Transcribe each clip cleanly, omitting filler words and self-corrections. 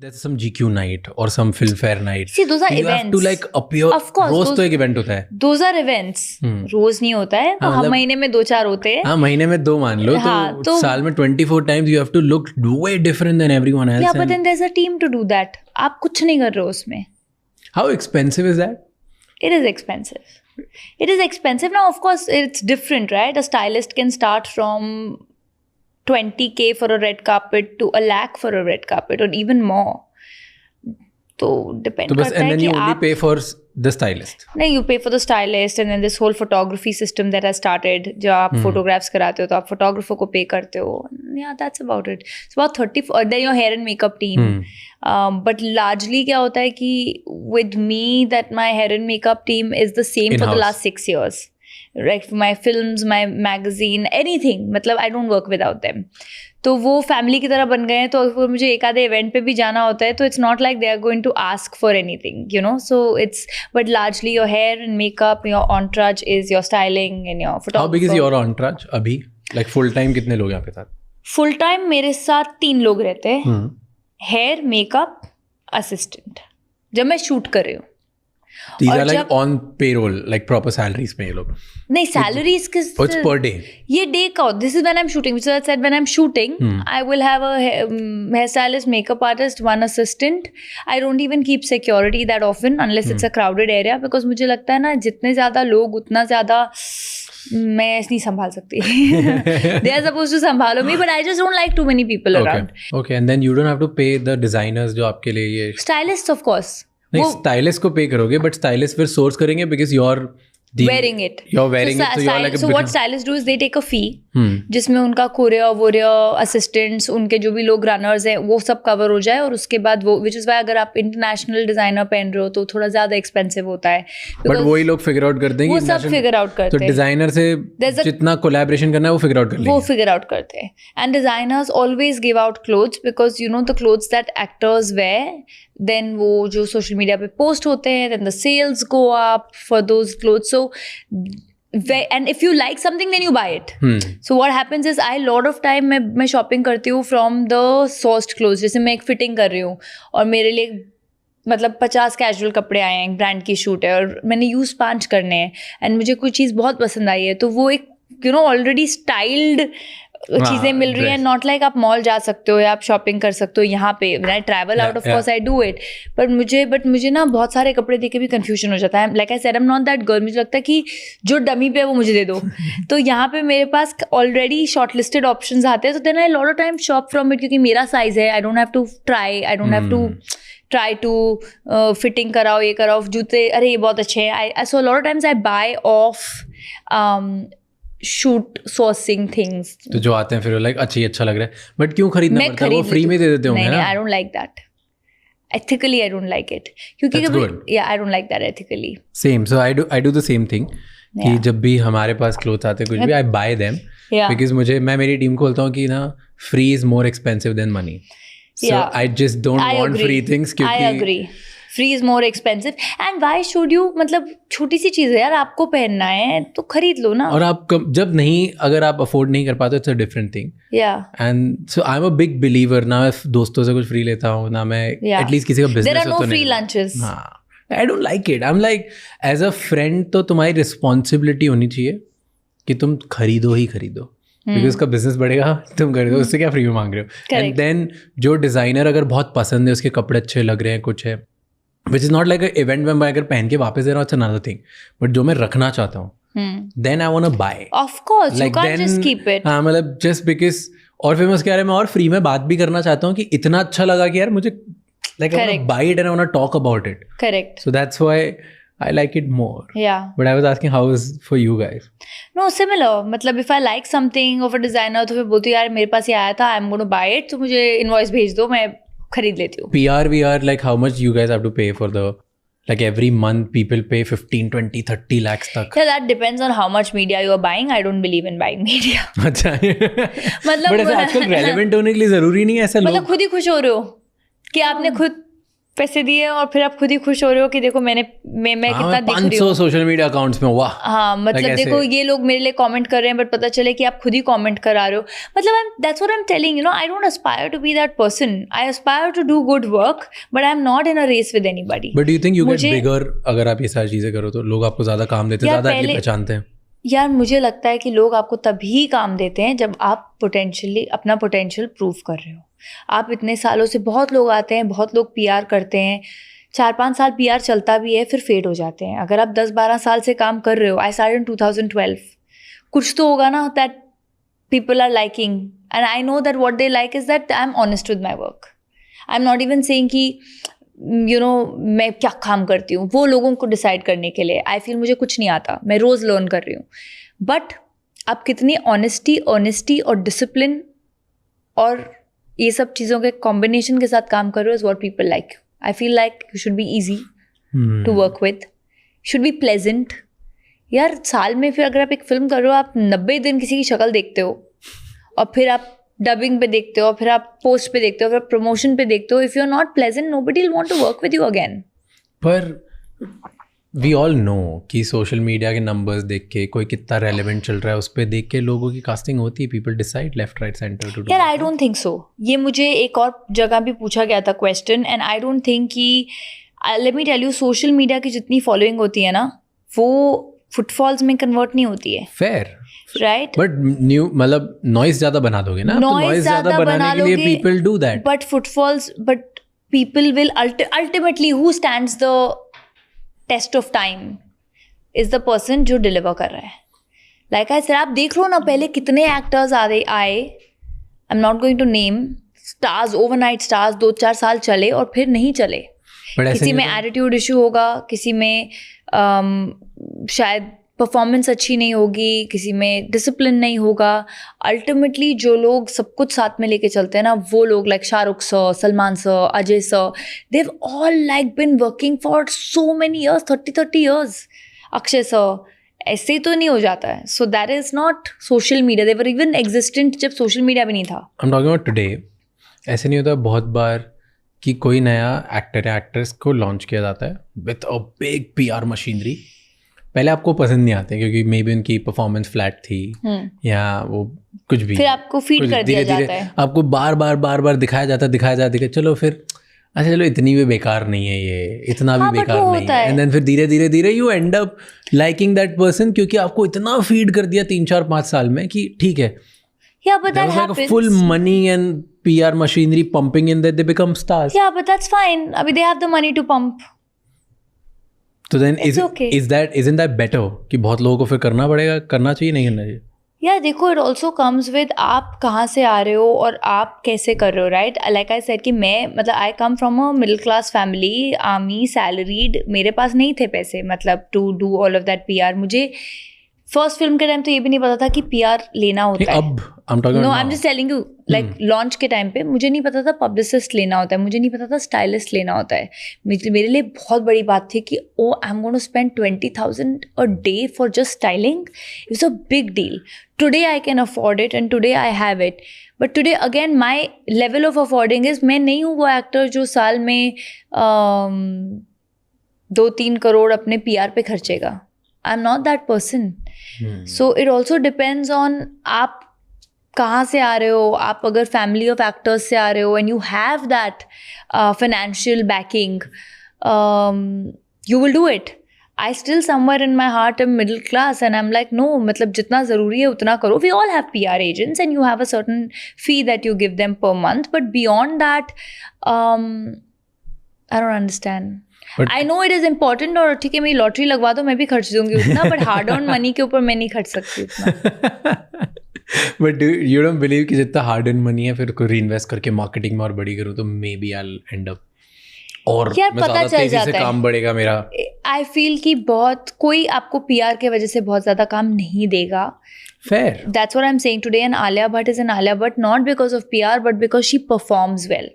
There's some GQ night or some Filmfare night. See, those are you events. have to like appear. Of course, रोज तो एक event होता है. Those are events. रोज नहीं होता है. तो हम महीने में 2-4 होते हैं. हाँ, महीने में 2 मान लो. तो साल में 24 times you have to look way different than everyone else. Yeah, but then there's a team to do that. आप कुछ नहीं कर रहे हो उसमें. How expensive is that? It is expensive. It is expensive. Now, of course, it's different, right? A stylist can start from 20K for a red carpet to 1 lakh for a red carpet or even more. तो depend करता है कि and then you only pay for the stylist. नहीं, you pay for the stylist and then this whole photography system that has started. जो आप photographs कराते हो तो आप photographer को pay करते हो. Yeah, that's about it. It's about 30. Then your hair and makeup team. But largely क्या होता है कि with me that my hair and makeup team is the same for the last 6 years. Right, for my films, my magazine, anything. मतलब I don't work without them. तो वो family की तरह बन गए हैं. तो अगर मुझे एक आधे इवेंट पे भी जाना होता है तो it's not like they are going to ask for anything, you know. So it's but largely your hair and makeup, your entourage is your styling and your photography. How big is your entourage अभी? Like full time कितने लोग यहाँ पे साथ? Full time मेरे साथ 3 लोग रहते हैं. हेयर, मेकअप, असिस्टेंट, जब मैं शूट कर रही हूँ. These are like on payroll, like proper salaries पे ये लोग. नहीं, salaries किस? It's per day. ये day का. This is when I'm shooting. Which I said when I'm shooting, I will have a hairstylist, makeup artist, 1 assistant. I don't even keep security that often unless it's a crowded area because मुझे लगता है ना जितने ज़्यादा लोग उतना ज़्यादा मैं नहीं संभाल सकती. They are supposed to संभालो me, but I just don't like too many people around. Okay, and then you don't have to pay the designers जो आपके लिए ये. Stylists of course. नहीं, स्टाइलिस्ट को पे करोगे बट स्टाइलिस्ट फिर source करेंगे because you are wearing it. You're wearing it, so you're like so what stylists do is they take a fee, जिसमें उनका कोरियर असिस्टेंट्स, उनके जो भी लोग रनर्स हैं वो सब कवर हो जाए. और उसके बाद वो विच इज वाई अगर आप इंटरनेशनल डिजाइनर पहन रहे हो तो थोड़ा ज्यादा एक्सपेंसिव होता है. बट वही लोग फिगर आउट करते हैं, वो सब फिगर आउट करते हैं. तो डिजाइनर से जितना कोलैबोरेशन करना है वो फिगर आउट कर लेंगे. वो फिगर आउट करते हैं. And designers always give out clothes because you know the clothes that actors wear, then वो जो सोशल मीडिया पे पोस्ट होते हैं, then the sales go up for those clothes. So and if you like something then you buy it. So what happens is I lot of time मैं shopping करती हूँ from the sourced clothes. जैसे मैं एक fitting कर रही हूँ और मेरे लिए मतलब 50 कैजुअल कपड़े आए हैं, ब्रांड की शूट है और मैंने यूज 5 करने हैं एंड मुझे कोई चीज़ बहुत पसंद आई है तो वो एक यू नो ऑलरेडी स्टाइल्ड चीज़ें मिल रही हैं. नॉट लाइक आप मॉल जा सकते हो या आप शॉपिंग कर सकते हो यहाँ पे. I travel out of course I do it. But मुझे ना बहुत सारे कपड़े देख के भी कंफ्यूजन हो जाता है. Like I said I am not that girl. मुझे लगता है कि जो डमी पे है वो मुझे दे दो. तो यहाँ पे मेरे पास ऑलरेडी शॉर्ट लिस्टेड ऑप्शंस आते हैं. तो then I lot of time shop from it क्योंकि मेरा साइज है. I don't have to try, I don't have to try to fitting कराओ, ये कराओ, जूते अरे ये बहुत अच्छे हैं. I so lot of times I buy off shoot sourcing things. तो जो आते हैं फिर लाइक अच्छा लग रहा है बट क्यों खरीदना पड़ता है? वो फ्री में दे देते होंगे ना. आई don't like that ethically. I don't like it क्योंकि कभी I don't like that ethically. Same. So I do the same thing कि जब भी हमारे पास क्लोथ्स आते हैं कुछ भी I buy them because मैं मेरी टीम को बोलता हूँ कि ना free is more expensive than money. So I just don't want free things क्योंकि I agree. Free is more expensive and why should you, मतलब छोटी सी चीज़ है यार, आपको पहनना है तो खरीद लो ना. और आप जब नहीं, अगर आप अफोर्ड नहीं कर पाते, it's a different thing. And so I am a big believer ना. मैं दोस्तों से कुछ फ्री लेता हूँ ना, मैं एटलीस्ट किसी का business there are no free lunches. I don't like it. I am like as a friend तो तुम्हारी रिस्पॉन्सिबिलिटी होनी चाहिए कि तुम खरीदो ही खरीदो क्योंकि उसका बिजनेस बढ़ेगा, तुम खरीदो. उससे क्या फ्री में मांग रहे हो? एंड देन जो डिजाइनर अगर बहुत पसंद है, उसके कपड़े अच्छे लग रहे हैं, कुछ है which is not like an event में मैं अगर पहन के वापस दे रहा हूँ, it's another thing. But जो मैं रखना चाहता हूँ, then I want to buy. Of course, like you can't then, just keep it. हाँ, मतलब just because. और फिर मैं उसके बारे में और फ्री में बात भी करना चाहता हूँ कि इतना अच्छा लगा कि यार मुझे like I want to buy it and I want to talk about it. Correct. So that's why I like it more. Yeah. But I was asking how is for you guys? No, similar. मतलब if I like something of a designer तो फिर बोलती हूँ यार मेरे पास ये आया था, I'm going to buy it, तो मुझे invoice भेज दो, मैं खरीद लेती हूँ. PR, VR, like how much you guys have to pay for the, like every month people pay 15, 20, 30 lakhs तक. Yeah, that depends on how much media you are buying. I don't believe in buying media. अच्छा. मतलब but ऐसा आजकल relevant होने के लिए जरूरी नहीं है ऐसा. मतलब खुद ही खुश हो रहे हो कि आपने खुद पैसे दिए और फिर आप खुद ही खुश हो रहे हो कि देखो मैं कितना दिख रही 500 हूँ। सोशल मीडिया अकाउंट्स में, वाह। हाँ मतलब Like देखो ऐसे। ये लोग मेरे लिए कमेंट कर रहे हैं, बट पता चले कि आप खुद ही कमेंट करा रहे हो। मतलब that's what I am telling, you know, I don't aspire to be that person. I aspire to do good work, but I am not in a race with anybody. But do you think you get bigger अगर आप ये सारी चीजें करो तो? लोग आपको ज्यादा काम देते हैं, ज्यादा एटलीस्ट पहचानते हैं। यार मुझे लगता है कि लोग आपको तभी काम देते हैं जब आप अपना पोटेंशियल प्रूव कर रहे हो। आप इतने सालों से, बहुत लोग आते हैं, बहुत लोग पीआर करते हैं, 4-5 साल पीआर चलता भी है, फिर फेड हो जाते हैं। अगर आप 10-12 साल से काम कर रहे हो, आई स्टार्टेड इन 2012, कुछ तो होगा ना that people are liking, and I know that what they like is that I am honest with my work. I am not even saying कि यू नो मैं क्या काम करती हूँ, वो लोगों को डिसाइड करने के लिए। आई फील मुझे कुछ नहीं आता, मैं रोज़ लर्न कर रही हूँ। बट आप कितनी ऑनेस्टी और डिसिप्लिन और ये सब चीज़ों के कॉम्बिनेशन के साथ काम कर रहे हो is what people like you. I feel like you should be easy to work with, should be pleasant. यार साल में फिर अगर आप एक फिल्म कर रहे हो, आप 90 दिन किसी की शक्ल देखते हो, और फिर आप डबिंग पे देखते हो, फिर आप पोस्ट पे देखते हो, फिर आप प्रमोशन पे देखते हो। If you are not pleasant, nobody will want to work with you again. पर वी ऑल नो कि सोशल मीडिया के नंबर्स देख के कोई कितना रेलेवेंट चल रहा है, उस पर देख के लोगों की कास्टिंग होती है। People decide left right center to do. यार आई डोंट थिंक सो। ये मुझे एक और जगह भी पूछा गया था question, and I don't think कि, let me tell you, social media की जितनी फॉलोइंग होती है ना, वो फुटफॉल्स में कन्वर्ट नहीं होती है। फेयर, राइट, बट न्यू मतलब नॉइज ज्यादा बना दोगे ना, नॉइज ज्यादा बनाने के लिए people do that. But footfalls, but people will ultimately, who stands the test of time is the person जो डिलीवर कर रहा है। लाइक आई सेड, आप देख लो ना पहले कितने एक्टर्स आए, I am not going to name stars, overnight stars 2-4 साल चले और फिर नहीं चले। किसी में एटीट्यूड इशू होगा, किसी में शायद परफॉर्मेंस अच्छी नहीं होगी, किसी में डिसिप्लिन नहीं होगा। अल्टीमेटली जो लोग सब कुछ साथ में लेके चलते हैं ना, वो लोग like Shahrukh sir, Salman sir, Ajay sir, they have all like been working for so many years, 30 years. Akshay sir, ऐसे तो नहीं हो जाता है। So that is not social media, they were even existent जब सोशल मीडिया भी नहीं था। I am talking about today. ऐसे नहीं होता बहुत बार कि कोई नया एक्टर या एक्ट्रेस को लॉन्च किया जाता है with a big PR machinery. पहले आपको पसंद नहीं आते क्योंकि मे बी उनकी परफॉर्मेंस फ्लैट थी या वो कुछ भी, फिर आपको फीड कर दिया जाता है, आपको बार बार दिखाया जाता, चलो फिर अच्छा चलो इतनी भी बेकार नहीं है ये, इतना भी बेकार नहीं है। एंड देन फिर धीरे धीरे you and up liking that person, क्योंकि आपको इतना फीड कर दिया 3-4-5 साल में कि ठीक है। Yeah, but that happens. Like a full money and PR machinery pumping in that they become stars. Yeah, but that's fine. I mean, they have the money to pump. So then okay. isn't that better कि बहुत लोगों को फिर करना पड़ेगा, करना चाहिए नहीं करना चाहिए? Yeah, देखो, it also comes with आप कहाँ से आ रहे हो और आप कैसे कर रहे हो, right? Like I said कि मैं मतलब I come from a middle class family, army, salaried, मेरे पास नहीं थे पैसे मतलब to do all of that PR। मुझे फर्स्ट फिल्म के टाइम तो ये भी नहीं पता था कि पीआर लेना होता है। अब no, I am just telling you, like launch के टाइम पे मुझे नहीं पता था पब्लिसिस्ट लेना होता है, मुझे नहीं पता था स्टाइलिस्ट लेना होता है। मेरे लिए बहुत बड़ी बात थी कि oh I am going to spend 20,000 a day for just styling. It's a big deal. Today I can afford it and today I have it, but today again my level of affording is, मैं नहीं हूँ वो actor जो साल में 2-3 करोड़ अपने PR पे खर्चेगा। I am not that person. So it also depends on आप कहाँ से आ रहे हो। आप अगर फैमिली ऑफ एक्टर्स से आ रहे हो and you have that financial backing, you will do it. I still somewhere in my heart am middle class and I am like no, मतलब जितना ज़रूरी है उतना करो। We all have PR agents and you have a certain fee that you give them per month, but beyond that I don't understand. I know it is important, और ठीक है मेरी लॉटरी लगवा दो मैं भी खर्च दूंगी उतना, बट हार्ड ऑन मनी के ऊपर मैं नहीं खर्च सकती उतना। बट यू डोंट बिलीव कि जितना हार्ड अर्न मनी है फिर को रीइन्वेस्ट करके मार्केटिंग में और बड़ी करूँ तो maybe I will end up, और यार पता चल जाता है काम बढ़ेगा मेरा। आई फील कि बहुत कोई आपको PR के वजह से बहुत ज़्यादा काम नहीं देगा। Fair. That's what I'm saying today. And Alia Bhatt is an Alia Bhatt not because of PR but because she performs well.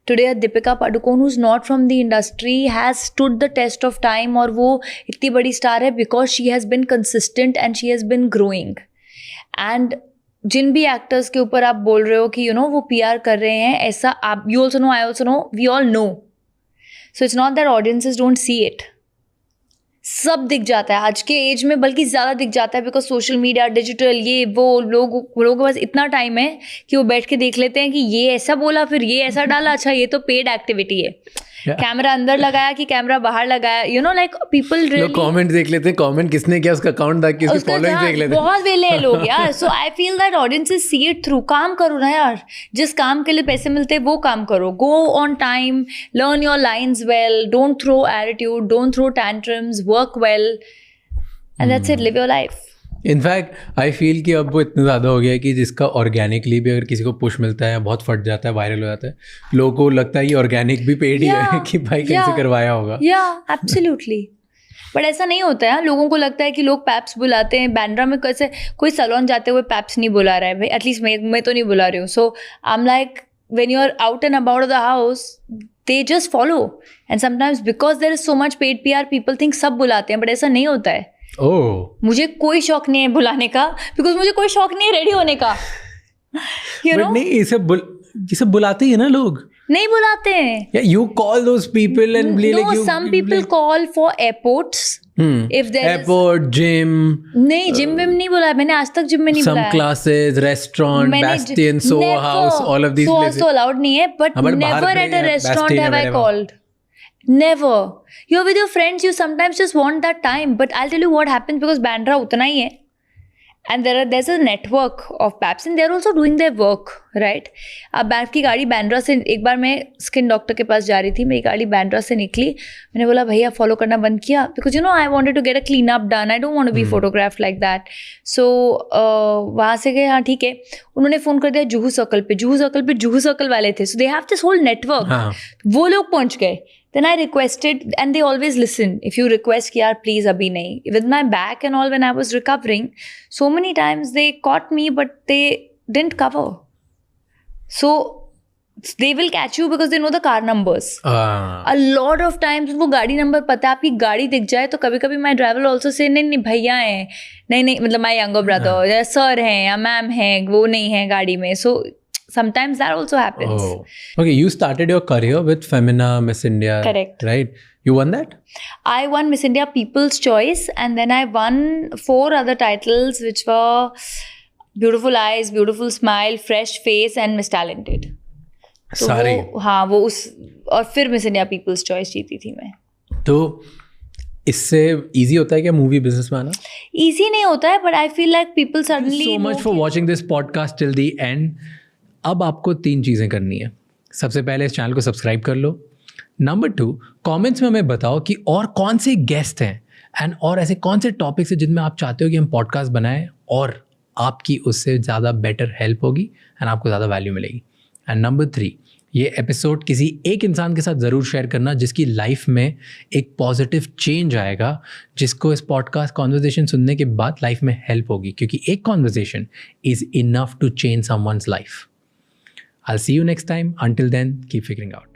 Today a Deepika Padukone who's not from the industry has stood the test of time, और वो इतनी बड़ी star है because she has been consistent and she has been growing. And जिन भी actors के ऊपर आप बोल रहे हो कि यू नो वो PR कर रहे हैं, ऐसा आप, you also know, I also know, we all know So it's not that audiences don't see it. सब दिख जाता है आज के एज में, बल्कि ज़्यादा दिख जाता है, बिकॉज सोशल मीडिया, डिजिटल, ये वो, लोगों के पास इतना टाइम है कि वो बैठ के देख लेते हैं कि ये ऐसा बोला, फिर ये ऐसा डाला, अच्छा ये तो पेड एक्टिविटी है. कैमरा अंदर लगाया कि कैमरा बाहर लगाया, you know, like people really comment देख लेते हैं, कमेंट किसने किया, उसका अकाउंट देख के उसकी फॉलोइंग देख लेते हैं. बहुत वेले हैं लोग यार. So I feel that audiences see it through. काम करो ना यार, जिस काम के लिए पैसे मिलते हैं वो काम करो. Go on time, learn your lines well, don't throw attitude, don't throw tantrums, work well, and that's it. Live your life. In fact I feel कि अब वो इतना ज़्यादा हो गया है कि जिसका ऑर्गेनिकली भी अगर किसी को पुश मिलता है, बहुत फट जाता है, वायरल हो जाता है, लोगों को लगता है ये ऑर्गेनिक भी पेड ही है कि भाई कहीं से करवाया होगा. या एब्सोल्युटली. बट ऐसा नहीं होता है. लोगों को लगता है कि लोग पैप्स बुलाते हैं. बांद्रा में कैसे कोई सैलून जाते हुए पैप्स नहीं बुला रहा है भाई, एटलीस्ट मैं तो नहीं बुला रही हूँ. So I am like, when you are out and about the house, they just follow, and sometimes because there is so much paid PR, people think सब बुलाते हैं, बट ऐसा नहीं होता है. मुझे कोई शौक नहीं है बुलाने का, बिकॉज मुझे कोई शौक नहीं है रेडी होने का. You know? नहीं, इसे बुलाते ही है ना लोग. नहीं बुलाते हैं. Yeah, you call those people and be like you. Some people call for airports. If there airport, gym. नहीं, जिम में नहीं बुलाया मैंने आज तक. जिम में नहीं बुलाया. Some classes, restaurant, Bastion, Soho House, all of these places. So allowed नहीं है, but never at a restaurant have I called. Never. You're with your friends, you sometimes just want that time. But I'll tell you what happens, because Bandra उतना ही है. And there's a network of PAPs and they're also doing their work, right? अब बैफ की गाड़ी बैंड्रा से, एक बार मैं skin doctor के पास जा रही थी, मेरी गाड़ी बैंड्रा से निकली, मैंने बोला भैया फॉलो करना बंद किया, because you know I wanted to get a clean up done, I don't want to be photographed like that. So वहाँ से गए, हाँ ठीक है. उन्होंने फ़ोन कर दिया जुहू सर्कल वाले थे, so they have this whole network. वो लोग पहुँच गए. Then I requested, and they always listen. If you request कि यार please अभी नहीं. With my back and all, when I was recovering, so many times they caught me, but they didn't cover. So they will catch you because they know the car numbers. A lot of times उनको गाड़ी number पता है. आपकी गाड़ी दिख जाए तो कभी कभी my driver also say नहीं भैया हैं, नहीं मतलब my younger brother या sir हैं या ma'am हैं, वो नहीं है गाड़ी में. So sometimes that also happens. Oh. Okay, you started your career with Femina Miss India. Correct. Right? You won that? I won Miss India People's Choice, and then I won 4 other titles, which were Beautiful Eyes, Beautiful Smile, Fresh Face and Miss Talented. सारे. हाँ वो उस, और फिर Miss India People's Choice जीती थी मैं. तो इससे easy होता है क्या मूवी बिजनेस में आना? Easy नहीं होता है, but I feel like people suddenly. Thank you so much for watching this podcast till the end. अब आपको 3 चीज़ें करनी है. सबसे पहले इस चैनल को सब्सक्राइब कर लो. नंबर 2, कमेंट्स में हमें बताओ कि और कौन से गेस्ट हैं एंड और ऐसे कौन से टॉपिक्स हैं जिनमें आप चाहते हो कि हम पॉडकास्ट बनाएं और आपकी उससे ज़्यादा बेटर हेल्प होगी एंड आपको ज़्यादा वैल्यू मिलेगी. एंड नंबर 3, ये एपिसोड किसी एक इंसान के साथ ज़रूर शेयर करना जिसकी लाइफ में एक पॉजिटिव चेंज आएगा, जिसको इस पॉडकास्ट कॉन्वर्जेशन सुनने के बाद लाइफ में हेल्प होगी, क्योंकि एक conversation is enough to change someone's life. I'll see you next time. Until then, keep figuring out.